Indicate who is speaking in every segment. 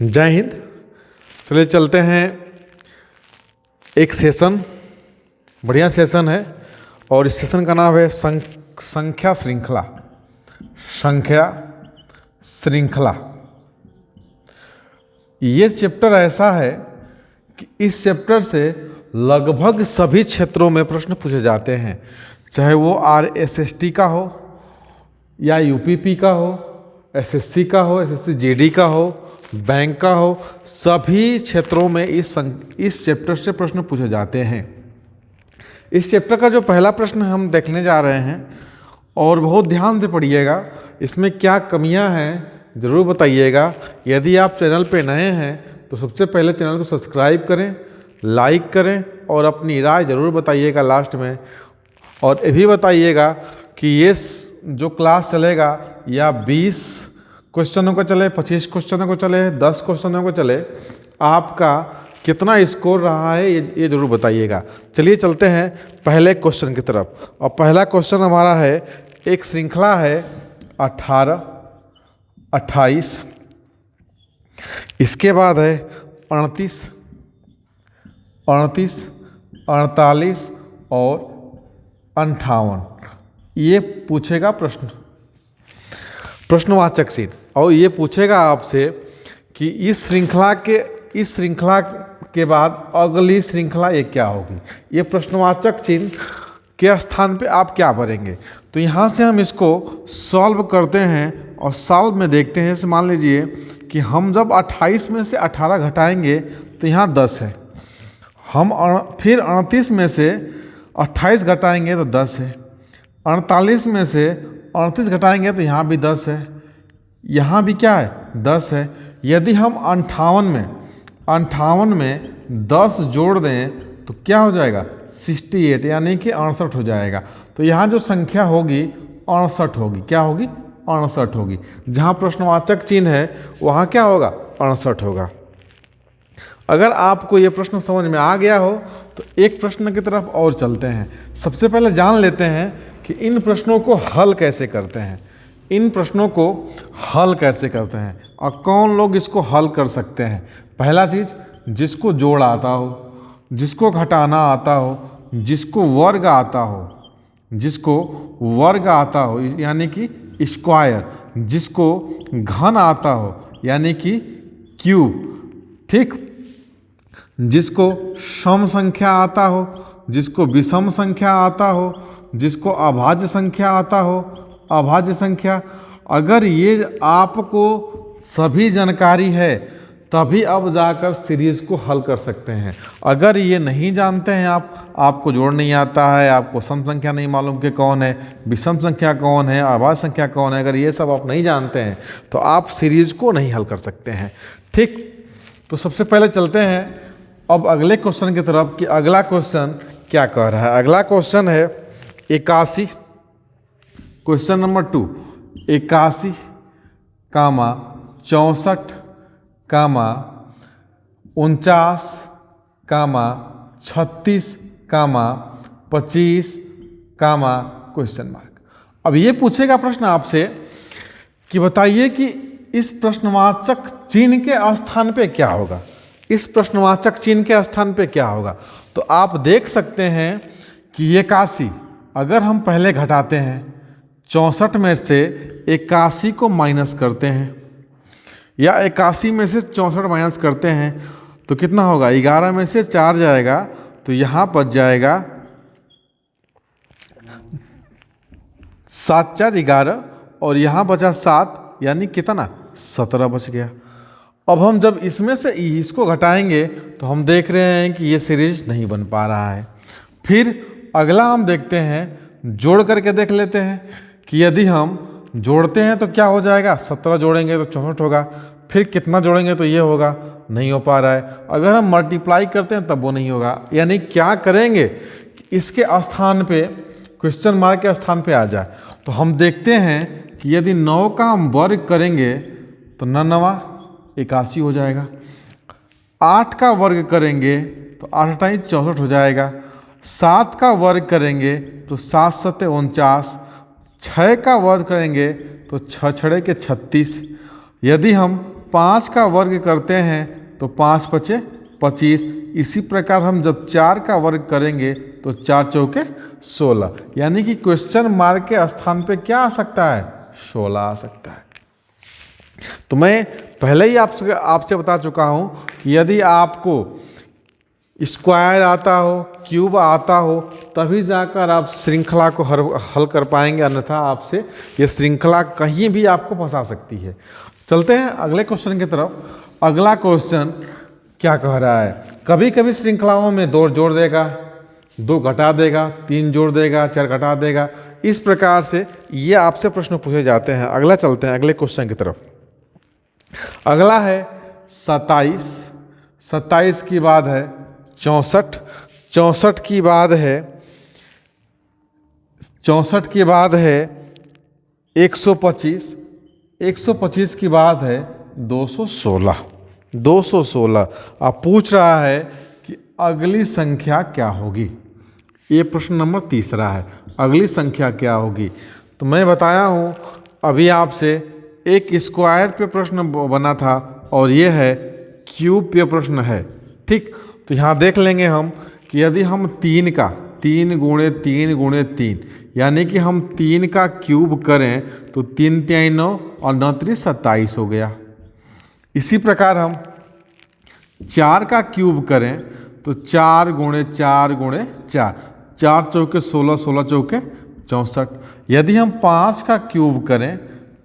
Speaker 1: जय हिंद। चलिए चलते हैं। एक सेशन, बढ़िया सेशन है और इस सेशन का नाम है संख्या श्रृंखला। संख्या श्रृंखला ये चैप्टर ऐसा है कि इस चैप्टर से लगभग सभी क्षेत्रों में प्रश्न पूछे जाते हैं, चाहे वो RSST का हो या UPP का हो, SSC का हो, SSC JD का हो, बैंक का हो, सभी क्षेत्रों में इस चैप्टर से प्रश्न पूछे जाते हैं। इस चैप्टर का जो पहला प्रश्न हम देखने जा रहे हैं और बहुत ध्यान से पढ़िएगा, इसमें क्या कमियां हैं ज़रूर बताइएगा। यदि आप चैनल पे नए हैं तो सबसे पहले चैनल को सब्सक्राइब करें, लाइक करें और अपनी राय ज़रूर बताइएगा लास्ट में। और ये भी बताइएगा कि ये जो क्लास चलेगा या 20 क्वेश्चनों को चले, 25 क्वेश्चनों को चले, 10 क्वेश्चनों को चले, आपका कितना स्कोर रहा है ये ज़रूर बताइएगा। चलिए चलते हैं पहले क्वेश्चन की तरफ। और पहला क्वेश्चन हमारा है, एक श्रृंखला है 18, 28, इसके बाद है 38, 38, 48 और 58। ये पूछेगा प्रश्नवाचक चिन्ह और ये पूछेगा आपसे कि इस श्रृंखला के बाद अगली श्रृंखला ये क्या होगी। ये प्रश्नवाचक चिन्ह के स्थान पे आप क्या भरेंगे। तो यहाँ से हम इसको सॉल्व करते हैं और सॉल्व में देखते हैं। मान लीजिए कि हम जब 28 में से 18 घटाएंगे तो यहाँ 10 है। हम फिर 38 में से 28 घटाएंगे तो 10 है। 48 में से 38 घटाएंगे तो यहाँ भी 10 है, यहाँ भी क्या है 10 है। यदि हम 58 में 10 जोड़ दें तो क्या हो जाएगा 68, यानी कि 68 हो जाएगा। तो यहाँ जो संख्या होगी 68 होगी। क्या होगी 68 होगी। जहाँ प्रश्नवाचक चिन्ह है वहाँ क्या होगा 68 होगा। अगर आपको ये प्रश्न समझ में आ गया हो तो एक प्रश्न की तरफ और चलते हैं। सबसे पहले जान लेते हैं कि इन प्रश्नों को हल कैसे करते हैं। इन प्रश्नों को हल कैसे करते हैं और कौन लोग इसको हल कर सकते हैं। पहला चीज़, जिसको जोड़ आता हो, जिसको घटाना आता हो, जिसको वर्ग आता हो यानी कि स्क्वायर, जिसको घन आता हो यानी कि क्यूब, ठीक, जिसको सम संख्या आता हो, जिसको विषम संख्या आता हो, जिसको अभाज्य संख्या आता हो, अभाज्य संख्या। अगर ये आपको सभी जानकारी है तभी अब जाकर सीरीज को हल कर सकते हैं। अगर ये नहीं जानते हैं आपको जोड़ नहीं आता है, आपको सम संख्या नहीं मालूम कि कौन है, विषम संख्या कौन है, अभाज्य संख्या कौन है, अगर ये सब आप नहीं जानते हैं तो आप सीरीज को नहीं हल कर सकते हैं। ठीक, तो सबसे पहले चलते हैं अब अगले क्वेश्चन की तरफ कि अगला क्वेश्चन क्या कह रहा है। अगला क्वेश्चन है 81, क्वेश्चन नंबर 2, 81, 64, 49, 36, 25, क्वेश्चन मार्क। अब ये पूछेगा प्रश्न आपसे कि बताइए कि इस प्रश्नवाचक चिन्ह के स्थान पे क्या होगा। इस प्रश्नवाचक चिन्ह के स्थान पे क्या होगा। तो आप देख सकते हैं कि 81 अगर हम पहले घटाते हैं, 64 में से 81 को माइनस करते हैं या 81 में से 64 माइनस करते हैं तो कितना होगा, 11 में से 4 जाएगा तो यहाँ बच जाएगा 7 4 11 और यहाँ बचा 7, यानी कितना 17 बच गया। अब हम जब इसमें से इसको घटाएंगे तो हम देख रहे हैं कि ये सीरीज नहीं बन पा रहा है। फिर अगला हम देखते हैं, जोड़ करके देख लेते हैं कि यदि हम जोड़ते हैं तो क्या हो जाएगा, 17 जोड़ेंगे तो 64 होगा। फिर कितना जोड़ेंगे तो ये होगा, नहीं हो पा रहा है। अगर हम मल्टीप्लाई करते हैं तब वो नहीं होगा। यानी क्या करेंगे कि इसके स्थान पे क्वेश्चन मार्क के स्थान पे आ जाए। तो हम देखते हैं कि यदि 9 का हम वर्ग करेंगे तो 9 81 हो जाएगा। 8 का वर्ग करेंगे तो 8 × 64 हो जाएगा। 7 का वर्ग करेंगे तो 7 × 7 = 49। 6 का वर्ग करेंगे तो 6 × 6 = 36। यदि हम 5 का वर्ग करते हैं तो 5 पचे 25। इसी प्रकार हम जब 4 का वर्ग करेंगे तो 4 चौके 16, यानी कि क्वेश्चन मार्क के स्थान पे क्या आ सकता है? 16 आ सकता है। तो मैं पहले ही आपसे बता चुका हूं कि यदि आपको स्क्वायर आता हो, क्यूब आता हो, तभी जाकर आप श्रृंखला को हल कर पाएंगे, अन्यथा आपसे ये श्रृंखला कहीं भी आपको फंसा सकती है। चलते हैं अगले क्वेश्चन की तरफ। अगला क्वेश्चन क्या कह रहा है? कभी कभी श्रृंखलाओं में 2 जोड़ देगा, 2 घटा देगा, 3 जोड़ देगा, 4 घटा देगा। इस प्रकार से ये आपसे प्रश्न पूछे जाते हैं। अगला चलते हैं अगले क्वेश्चन की तरफ। अगला है 27, 27 की बाद है 64, 64 की बाद है 125, 125 की बाद है 216, 216। आप पूछ रहा है कि अगली संख्या क्या होगी? ये प्रश्न नंबर तीसरा है, अगली संख्या क्या होगी? तो मैं बताया हूँ अभी आपसे, एक स्क्वायर पे प्रश्न बना था और ये है क्यूब पे प्रश्न है, ठीक। तो यहाँ देख लेंगे हम कि यदि हम 3 का 3 गुणे 3 गुणे 3, यानी कि हम 3 का क्यूब करें तो 3 3 9 और 9 3 27 हो गया। इसी प्रकार हम 4 का क्यूब करें तो 4 गुणे 4 गुणे 4, 4 चौके 16, 16 चौके 64। यदि हम 5 का क्यूब करें,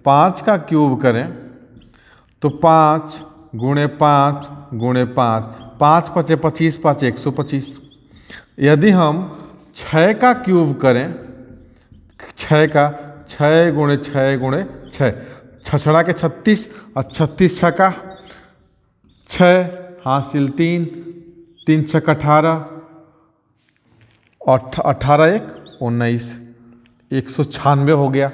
Speaker 1: 5 का क्यूब करें तो 5 गुणे 5 गुणे 5, 5 पचे 25, 5 125। यदि हम 6 का क्यूब करें, 6 का 6 गुणे 6 गुणे 6, 6 छड़ा के 36 और 36 छका 6 हासिल 3, 3 छक 18 और 18 1 19, 196 हो गया।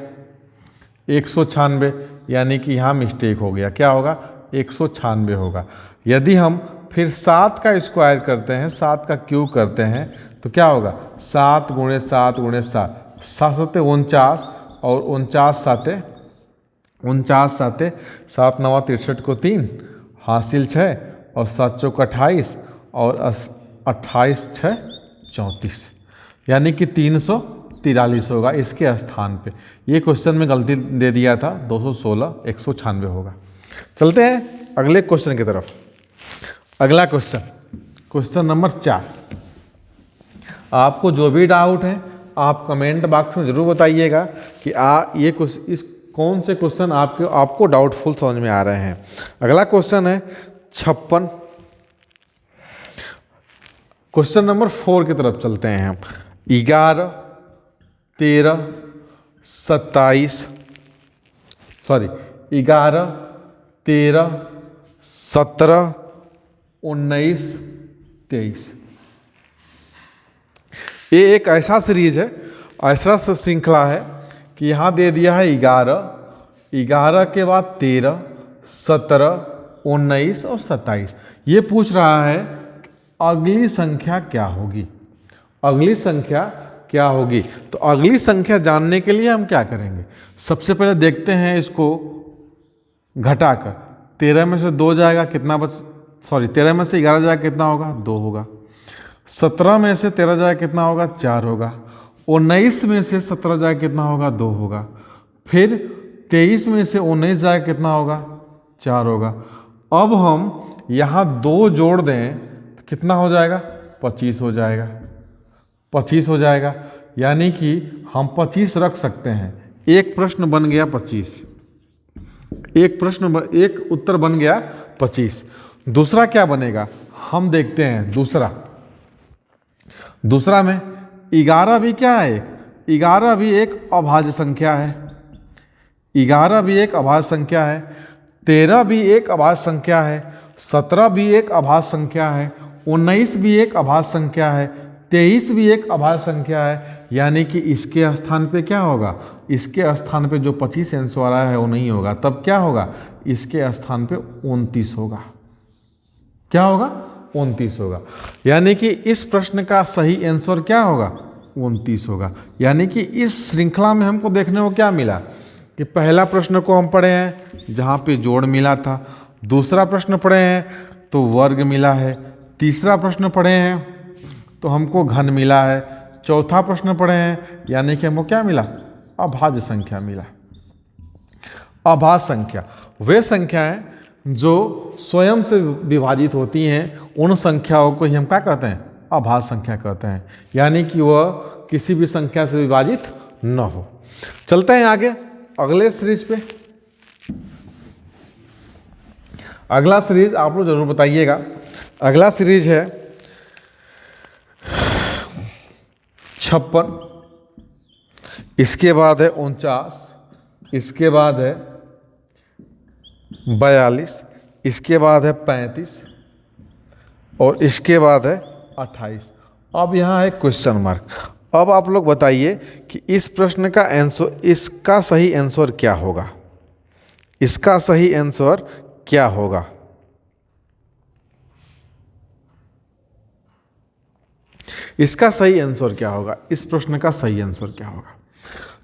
Speaker 1: 196, यानी कि यहाँ मिस्टेक हो गया। क्या होगा? 196 होगा। यदि हम फिर 7 का स्क्वायर करते हैं, 7 का क्यूब करते हैं तो क्या होगा? 7 गुणे 7 गुणे 7, 7 7 49 और 49 7 7 9 63 को 3 हासिल 6 और 7 चौक 28 और 28 6 34, यानी कि 343 होगा इसके स्थान पे। ये क्वेश्चन में गलती दे दिया था, 216 196 होगा। चलते हैं अगले क्वेश्चन की तरफ। अगला क्वेश्चन, क्वेश्चन नंबर 4। आपको जो भी डाउट है आप कमेंट बॉक्स में जरूर बताइएगा कि इस कौन से क्वेश्चन आपको डाउटफुल समझ में आ रहे हैं। अगला क्वेश्चन है 56। क्वेश्चन नंबर 4 की तरफ चलते हैं हम। 11 13 27 11 13 17 19 23। ये एक ऐसा सीरीज है, ऐसा श्रृंखला है कि यहाँ दे दिया है 11 के बाद 13 17 19 और 27। ये पूछ रहा है अगली संख्या क्या होगी? अगली संख्या क्या होगी? तो अगली संख्या जानने के लिए हम क्या करेंगे? सबसे पहले देखते हैं इसको घटाकर। 13 में से 2 जाएगा, कितना 13 में से 11 जाएगा, कितना होगा? 2 होगा। 17 में से 13 जाएगा, कितना होगा? 4 होगा। 19 में से 17 जाएगा, कितना होगा? 2 होगा। फिर 23 में से 19 जाएगा, कितना होगा? 4 होगा। अब हम यहाँ 2 जोड़ दें तो कितना हो जाएगा? 25 हो जाएगा। 25 हो जाएगा, यानी कि हम 25 रख सकते हैं। एक प्रश्न बन गया 25, एक उत्तर बन गया 25। दूसरा क्या बनेगा हम देखते हैं। दूसरा में 11 भी क्या है? 11 भी एक अभाज्य संख्या है। 11 भी एक अभाज्य संख्या है। 13 भी एक अभाज्य संख्या है। 17 भी एक अभाज्य संख्या है। 19 भी एक अभाज्य संख्या है। 23 भी एक अभाज्य संख्या है। यानी कि इसके स्थान पे क्या होगा? इसके स्थान पे जो 25 आंसर वाला है वो नहीं होगा। तब क्या होगा? इसके स्थान पे 29 होगा। क्या होगा? 29 होगा। यानी कि इस प्रश्न का सही आंसर क्या होगा? 29 होगा। यानी कि इस श्रृंखला में हमको देखने को क्या मिला कि पहला प्रश्न को हम पढ़े हैं जहाँ पे जोड़ मिला था, दूसरा प्रश्न पढ़े हैं तो वर्ग मिला है, तीसरा प्रश्न पढ़े हैं तो हमको घन मिला है, चौथा प्रश्न पढ़े हैं यानी कि हमको क्या मिला, अभाज्य संख्या मिला। अभाज्य संख्या वे संख्याएं जो स्वयं से विभाजित होती हैं, उन संख्याओं को ही हम क्या कहते हैं, अभाज्य संख्या कहते हैं, यानी कि वह किसी भी संख्या से विभाजित न हो। चलते हैं आगे अगले सीरीज पे। अगला सीरीज आप लोग जरूर बताइएगा। अगला सीरीज है 56, इसके बाद है 49, इसके बाद है 42, इसके बाद है 35 और इसके बाद है 28। अब यहाँ है क्वेश्चन मार्क। अब आप लोग बताइए कि इस प्रश्न का आंसर, इसका सही आंसर क्या होगा, इसका सही आंसर क्या होगा। इसका सही आंसर क्या होगा, इस प्रश्न का सही आंसर क्या होगा।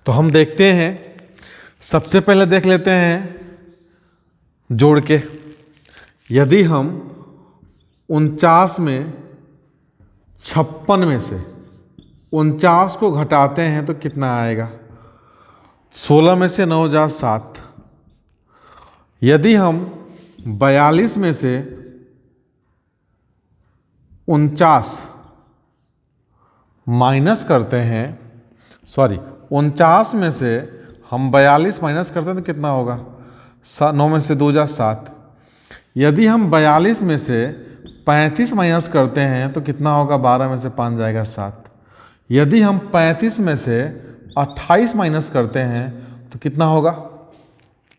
Speaker 1: तो हम देखते हैं, सबसे पहले देख लेते हैं जोड़ के। यदि हम 49 में 56 में से 49 को घटाते हैं तो कितना आएगा, 16 में से 9 जा 7। यदि हम 42 में से 49 माइनस करते हैं, 49 में से हम 42 माइनस करते हैं तो कितना होगा, 9 में से 2 जा 7। यदि हम 42 में से 35 माइनस करते हैं तो कितना होगा, 12 में से 5 जाएगा 7। यदि हम 35 में से 28 माइनस करते हैं तो कितना होगा,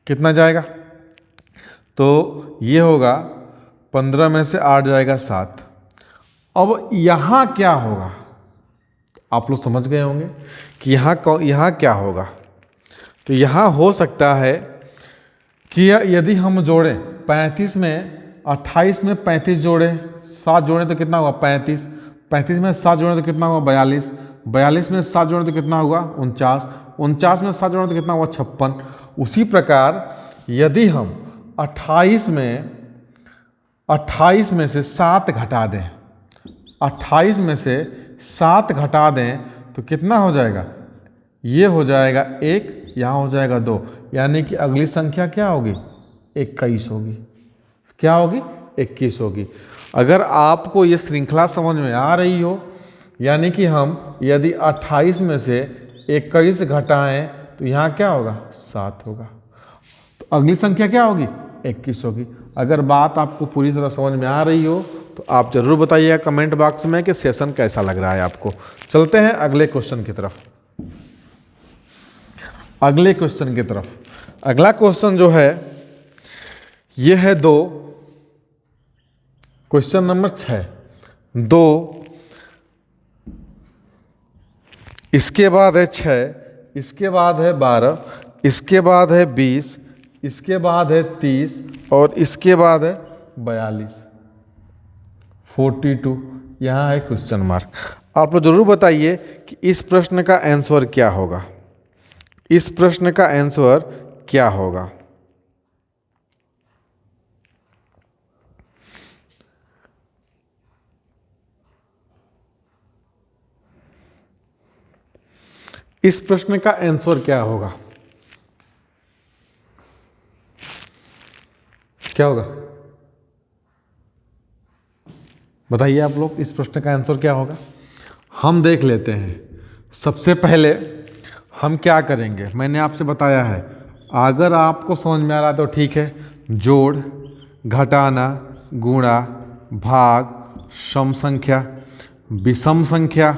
Speaker 1: कितना जाएगा, तो ये होगा 15 में से 8 जाएगा 7। अब यहाँ क्या होगा, आप लोग समझ गए होंगे कि यहाँ क्या होगा। तो यहाँ हो सकता है कि यदि हम जोड़ें 35 में 28 में 35 जोड़ें, 7 जोड़ें तो कितना हुआ 35, 35 में 7 जोड़ें तो कितना हुआ 42, 42 में 7 जोड़ें तो कितना हुआ 49, 49 में 7 जोड़ें तो कितना हुआ 56। उसी प्रकार यदि हम 28 में से 7 घटा दें, 28 में से 7 घटा दें तो कितना हो जाएगा, ये हो जाएगा 1, यहाँ हो जाएगा 2, यानी कि अगली संख्या क्या होगी, 21 होगी। क्या होगी, 21 होगी। अगर आपको ये श्रृंखला समझ में आ रही हो, यानी कि हम यदि 28 में से 21 घटाएं तो यहाँ क्या होगा, 7 होगा। तो अगली संख्या क्या होगी, 21 होगी। अगर बात आपको पूरी तरह समझ में आ रही हो तो आप जरूर बताइएगा कमेंट बॉक्स में कि सेशन कैसा लग रहा है आपको। चलते हैं अगले क्वेश्चन की तरफ। अगले क्वेश्चन की तरफ, अगला क्वेश्चन जो है ये है 2, क्वेश्चन नंबर 6। 2, इसके बाद है 6, इसके बाद है 12, इसके बाद है 20, इसके बाद है 30 और इसके बाद है 42, 42। यहाँ है क्वेश्चन मार्क। आप लोग जरूर बताइए कि इस प्रश्न का आंसर क्या होगा, इस प्रश्न का आंसर क्या होगा। इस प्रश्न का आंसर क्या होगा, क्या होगा बताइए आप लोग, इस प्रश्न का आंसर क्या होगा। हम देख लेते हैं। सबसे पहले हम क्या करेंगे, मैंने आपसे बताया है, अगर आपको समझ में आ रहा है तो ठीक है, जोड़, घटाना, गुणा, भाग, सम संख्या, विषम संख्या,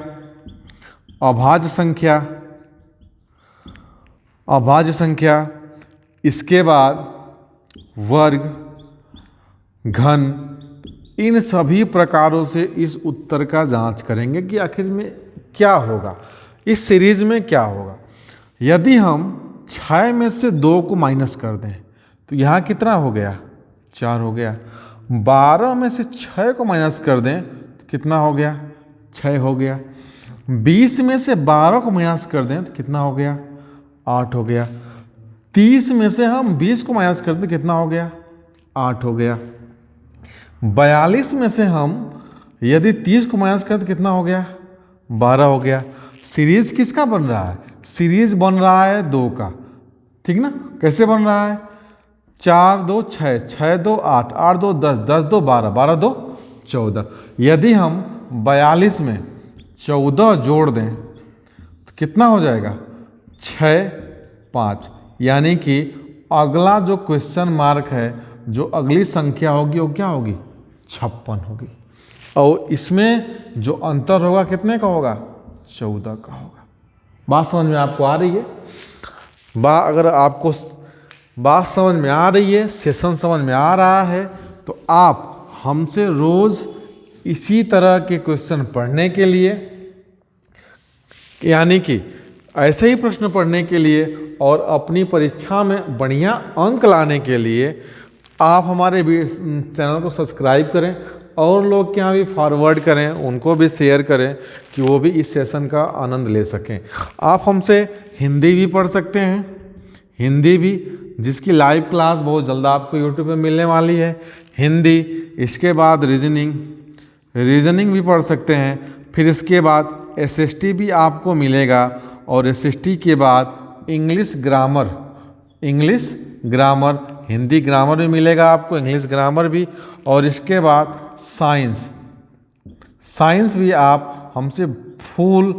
Speaker 1: अभाज्य संख्या, अभाज्य संख्या, इसके बाद वर्ग, घन, इन सभी प्रकारों से इस उत्तर का जांच करेंगे कि आखिर में क्या होगा, इस सीरीज में क्या होगा। यदि हम 6 में से 2 को माइनस कर दें तो यहाँ कितना हो गया, 4 हो गया। 12 में से 6 को माइनस कर दें तो कितना हो गया, 6 हो गया। 20 में से 12 को माइनस कर दें तो कितना हो गया, 8 हो गया। 30 में से हम 20 को माइनस कर दें कितना हो गया, 8 हो गया। 42 में से हम यदि 30 को माइनस करें तो कितना हो गया? 12 हो गया। सीरीज किसका बन रहा है? सीरीज बन रहा है 2 का, ठीक ना? कैसे बन रहा है? 4 2 6, 6 2 8, 8 2 10, 10 2 12, 12 2 14। यदि हम 42 में 14 जोड़ दें तो कितना हो जाएगा? 6 5। यानी कि अगला जो क्वेश्चन मार्क है, जो अगली संख्या होगी वो क्या होगी? 56 होगी। और इसमें जो अंतर होगा कितने का होगा? 14 का होगा। बात समझ में आपको आ रही है? अगर आपको बात समझ में आ रही है, सेशन समझ में आ रहा है, तो आप हमसे रोज इसी तरह के क्वेश्चन पढ़ने के लिए, यानी कि ऐसे ही प्रश्न पढ़ने के लिए और अपनी परीक्षा में बढ़िया अंक लाने के लिए आप हमारे चैनल को सब्सक्राइब करें और लोग के यहाँ भी फॉरवर्ड करें, उनको भी शेयर करें कि वो भी इस सेशन का आनंद ले सकें। आप हमसे हिंदी भी पढ़ सकते हैं, हिंदी भी, जिसकी लाइव क्लास बहुत जल्द आपको यूट्यूब पे मिलने वाली है। हिंदी, इसके बाद रीजनिंग भी पढ़ सकते हैं। फिर इसके बाद एसएसटी भी आपको मिलेगा और एसएसटी के बाद इंग्लिश ग्रामर, हिंदी ग्रामर भी मिलेगा आपको, इंग्लिश ग्रामर भी। और इसके बाद साइंस भी आप हमसे फुल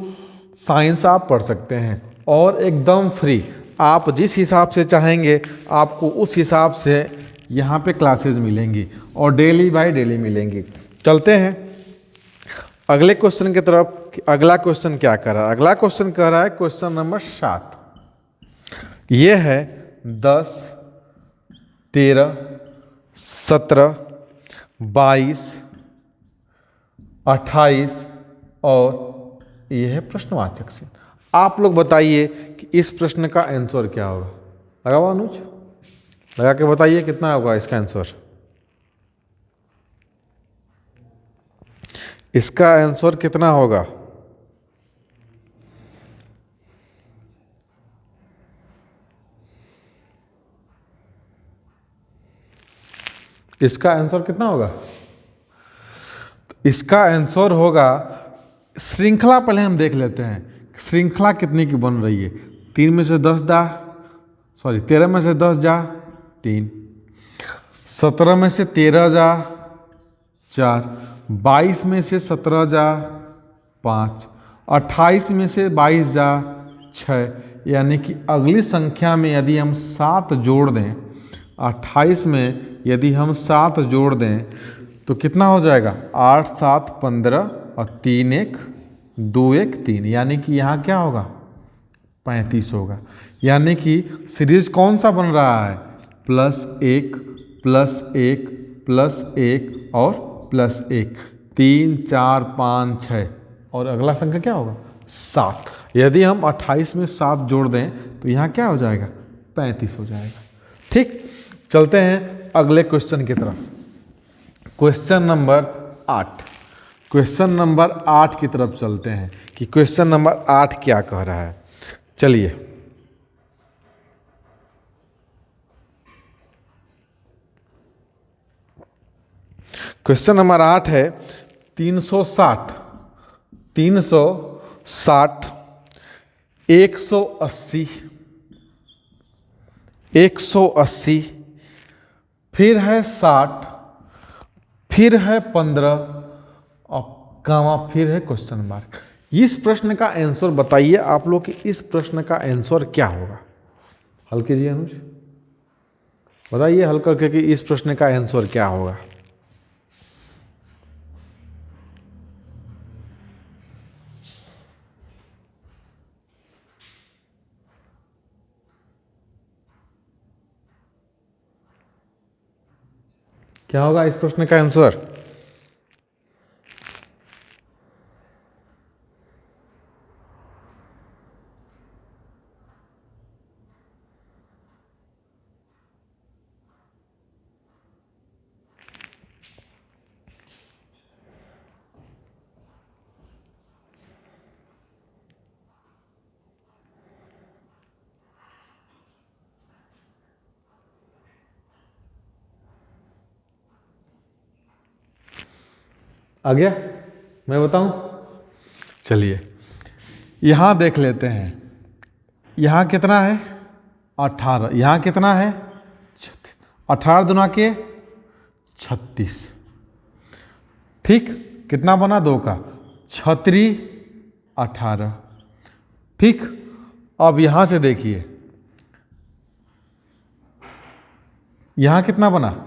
Speaker 1: साइंस आप पढ़ सकते हैं और एकदम फ्री। आप जिस हिसाब से चाहेंगे आपको उस हिसाब से यहाँ पे क्लासेस मिलेंगी और डेली बाय डेली मिलेंगी। चलते हैं अगले क्वेश्चन की तरफ। अगला क्वेश्चन क्या कर रहा है? अगला क्वेश्चन कह रहा है क्वेश्चन नंबर 7। ये है 10 13 17 22 28 और यह है प्रश्नवाचक चिन्ह। आप लोग बताइए कि इस प्रश्न का आंसर क्या होगा? लगाओ अनुज, लगा के बताइए कितना होगा इसका आंसर। इसका आंसर कितना होगा? इसका आंसर कितना होगा? इसका आंसर होगा, श्रृंखला पहले हम देख लेते हैं श्रृंखला कितनी की बन रही है। 3 में से 10 जा, 13 में से 10 जा 3, 17 में से 13 जा 4, 22 में से 17 जा 5, 28 में से 22 जा 6। यानी कि अगली संख्या में यदि हम 7 जोड़ दें, 28 में यदि हम 7 जोड़ दें तो कितना हो जाएगा? 8 7 15 और 3 1 2 1 3। यानी कि यहाँ क्या होगा? 35 होगा। यानी कि सीरीज कौन सा बन रहा है? +1 +1 +1 और +1, 3 4 5 6। और अगला संख्या क्या होगा? 7। यदि हम 28 में 7 जोड़ दें तो यहाँ क्या हो जाएगा? 35 हो जाएगा। ठीक, चलते हैं अगले क्वेश्चन की तरफ। Question number 8। क्वेश्चन नंबर 8 की तरफ चलते हैं कि क्वेश्चन नंबर 8 क्या कह रहा है। चलिए, क्वेश्चन नंबर 8 है 360 180 180, फिर है 60, फिर है 15 और गामा, फिर है क्वेश्चन मार्क। इस प्रश्न का आंसर बताइए आप लोग कि इस प्रश्न का आंसर क्या होगा। हल कीजिए अनुज, बताइए हल करके कि इस प्रश्न का आंसर क्या होगा। क्या होगा इस प्रश्न का आंसर? आ गया? मैं बताऊं? चलिए यहाँ देख लेते हैं। यहाँ कितना है? 18। यहाँ कितना है? 18 दुना के 36। ठीक, कितना बना? 2 का 6 18। ठीक, अब यहाँ से देखिए, यहाँ कितना बना?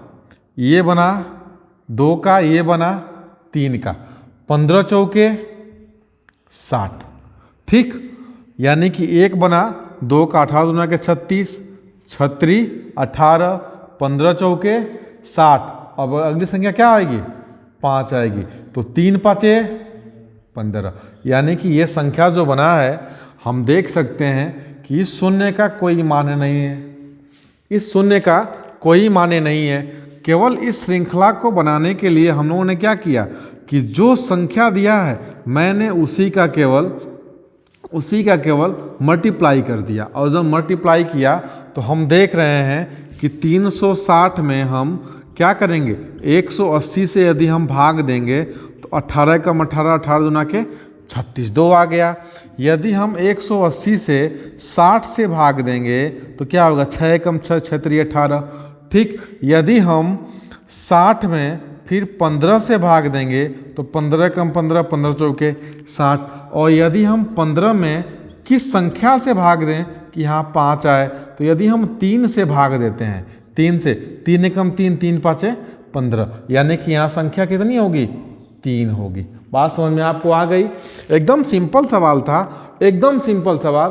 Speaker 1: ये बना 2 का, ये बना 3 का, 15 चौके 60। ठीक, यानी कि 1 बना 2 का, 18 दुना के 36, 36 18, 15 चौके 60। अब अगली संख्या क्या आएगी? 5 आएगी। तो 3 5 15, यानी कि ये संख्या जो बना है, हम देख सकते हैं कि इस शून्य का कोई मान्य नहीं है। इस शून्य का कोई मान्य नहीं है। केवल इस श्रृंखला को बनाने के लिए हम लोगों ने क्या किया कि जो संख्या दिया है मैंने उसी का केवल मल्टीप्लाई कर दिया। और जब मल्टीप्लाई किया तो हम देख रहे हैं कि 360 में हम क्या करेंगे? 180 से यदि हम भाग देंगे तो 18 कम 18, 18 दुना के 36, 2 आ गया। यदि हम 180 से 60 से भाग देंगे तो क्या होगा? 6 कम 6, 6 3 18। ठीक, यदि हम 60 में फिर 15 से भाग देंगे तो 15 कम 15, 15 चौके 60। और यदि हम 15 में किस संख्या से भाग दें कि यहाँ 5 आए, तो यदि हम 3 से भाग देते हैं, 3 से, 3 कम 3, 3 5 15, यानी कि यहाँ संख्या कितनी होगी? 3 होगी। बात समझ में आपको आ गई? एकदम सिंपल सवाल था, एकदम सिंपल सवाल।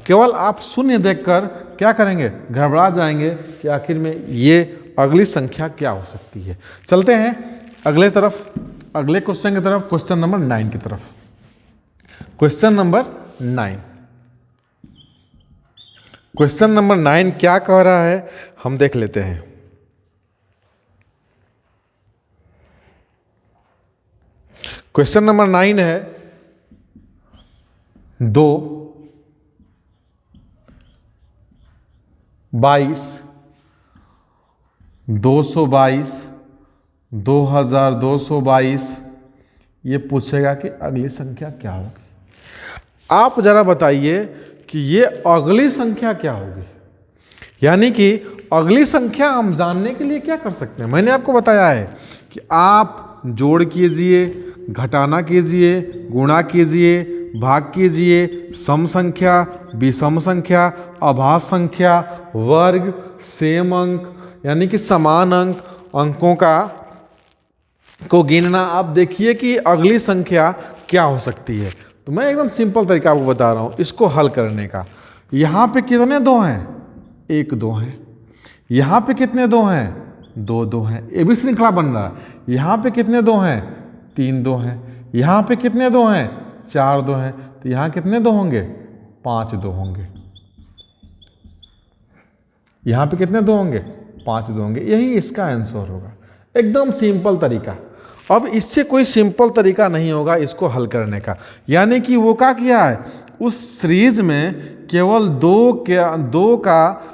Speaker 1: केवल आप शून्य देखकर क्या करेंगे? घबरा जाएंगे कि आखिर में ये अगली संख्या क्या हो सकती है। चलते हैं अगले तरफ, अगले क्वेश्चन की तरफ, क्वेश्चन नंबर 9 की तरफ। क्वेश्चन नंबर 9, क्वेश्चन नंबर 9 क्या कह रहा है हम देख लेते हैं। क्वेश्चन नंबर 9 है 2 22 222 2222। ये पूछेगा कि अगली संख्या क्या होगी। आप जरा बताइए कि ये अगली संख्या क्या होगी। यानी कि अगली संख्या हम जानने के लिए क्या कर सकते हैं? मैंने आपको बताया है कि आप जोड़ कीजिए, घटाना कीजिए, गुणा कीजिए, भाग कीजिए, सम संख्या, विषम संख्या, अभाज्य संख्या, वर्ग, सेम अंक, यानी कि समान अंक, अंकों को गिनना। आप देखिए कि अगली संख्या क्या हो सकती है। तो मैं एकदम सिंपल तरीका आपको बता रहा हूं इसको हल करने का। यहां पे कितने 2 हैं? 1 2 हैं। यहां पे कितने 2 हैं? 2 2 हैं। ये भी श्रृंखला बन रहा है। यहां पे कितने 2 हैं? 3 2 हैं। यहां पे कितने 2 हैं? 4 2 हैं। तो यहां कितने 2 होंगे? 5 2 होंगे। यहां पे कितने 2 होंगे? 5 2 होंगे। यही इसका आंसर होगा। एकदम सिंपल तरीका। अब इससे कोई सिंपल तरीका नहीं होगा इसको हल करने का। यानी कि वो क्या किया है? उस सीरीज में केवल 2 का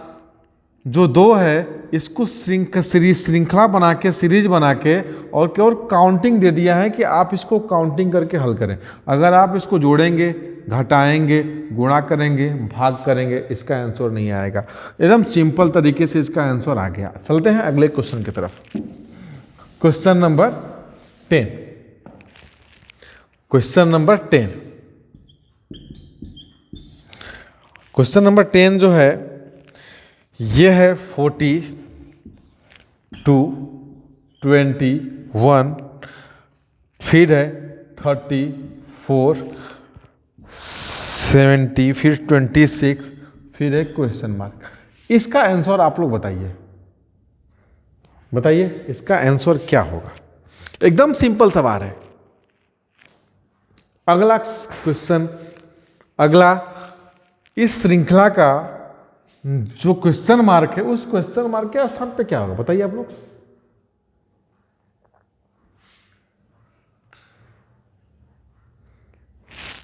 Speaker 1: जो 2 है इसको श्रृंखला बना के, सीरीज बना के, और केवल काउंटिंग दे दिया है कि आप इसको काउंटिंग करके हल करें। अगर आप इसको जोड़ेंगे, घटाएंगे, गुणा करेंगे, भाग करेंगे, इसका आंसर नहीं आएगा। एकदम सिंपल तरीके से इसका आंसर आ गया। चलते हैं अगले क्वेश्चन की तरफ। Question number 10। Question number 10। Question number 10 जो है ये है 42, 21, फिर है 34, 70, फिर 26, फिर है क्वेश्चन मार्क। इसका आंसर आप लोग बताइए, बताइए इसका आंसर क्या होगा। एकदम सिंपल सवाल है। अगला क्वेश्चन, अगला इस श्रृंखला का जो क्वेश्चन मार्क है, उस क्वेश्चन मार्क के स्थान पे क्या होगा बताइए आप लोग।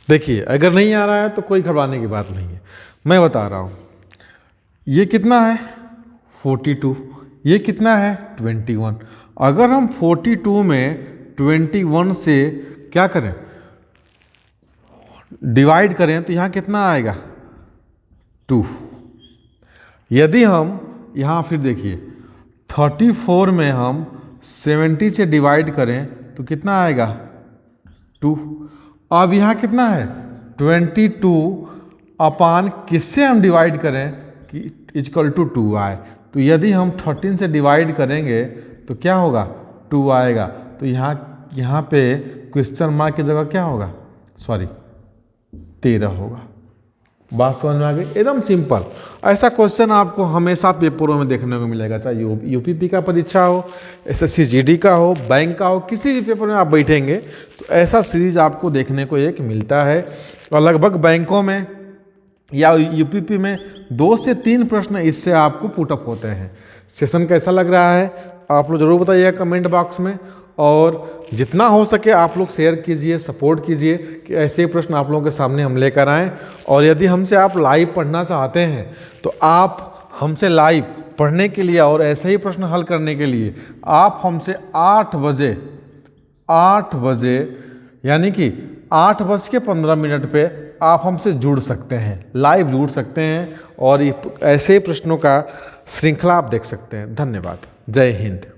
Speaker 1: देखिए अगर नहीं आ रहा है तो कोई घबराने की बात नहीं है, मैं बता रहा हूं। ये कितना है? 42। ये कितना है? 21। अगर हम 42 में 21 से क्या करें, डिवाइड करें तो यहाँ कितना आएगा 2। यदि हम यहाँ फिर देखिए 34 में हम 70 से डिवाइड करें तो कितना आएगा 2। अब यहाँ कितना है 22 अपान किससे हम डिवाइड करें कि इक्वल टू 2 आए। तो यदि हम 13 से डिवाइड करेंगे तो क्या होगा 2 आएगा। तो यहाँ पे क्वेश्चन मार्क की जगह क्या होगा, सॉरी 13 होगा। बात समझ में आ गई, एकदम सिंपल। ऐसा क्वेश्चन आपको हमेशा पेपरों में देखने को मिलेगा, चाहे यूपीपी का परीक्षा हो, एसएससी जीडी का हो, बैंक का हो, किसी भी पेपर में आप बैठेंगे तो ऐसा सीरीज आपको देखने को एक मिलता है। और लगभग बैंकों में या यूपीपी में 2 से 3 प्रश्न इससे आपको पुटअप होते हैं। सेशन कैसा लग रहा है आप लोग ज़रूर बताइएगा कमेंट बॉक्स में, और जितना हो सके आप लोग शेयर कीजिए, सपोर्ट कीजिए कि ऐसे प्रश्न आप लोगों के सामने हम लेकर आएँ। और यदि हमसे आप लाइव पढ़ना चाहते हैं तो आप हमसे लाइव पढ़ने के लिए और ऐसे ही प्रश्न हल करने के लिए आप हमसे 8 बजे यानी कि 8:15 पे आप हमसे जुड़ सकते हैं, लाइव जुड़ सकते हैं और ऐसे प्रश्नों का श्रृंखला आप देख सकते हैं। धन्यवाद। जय हिंद।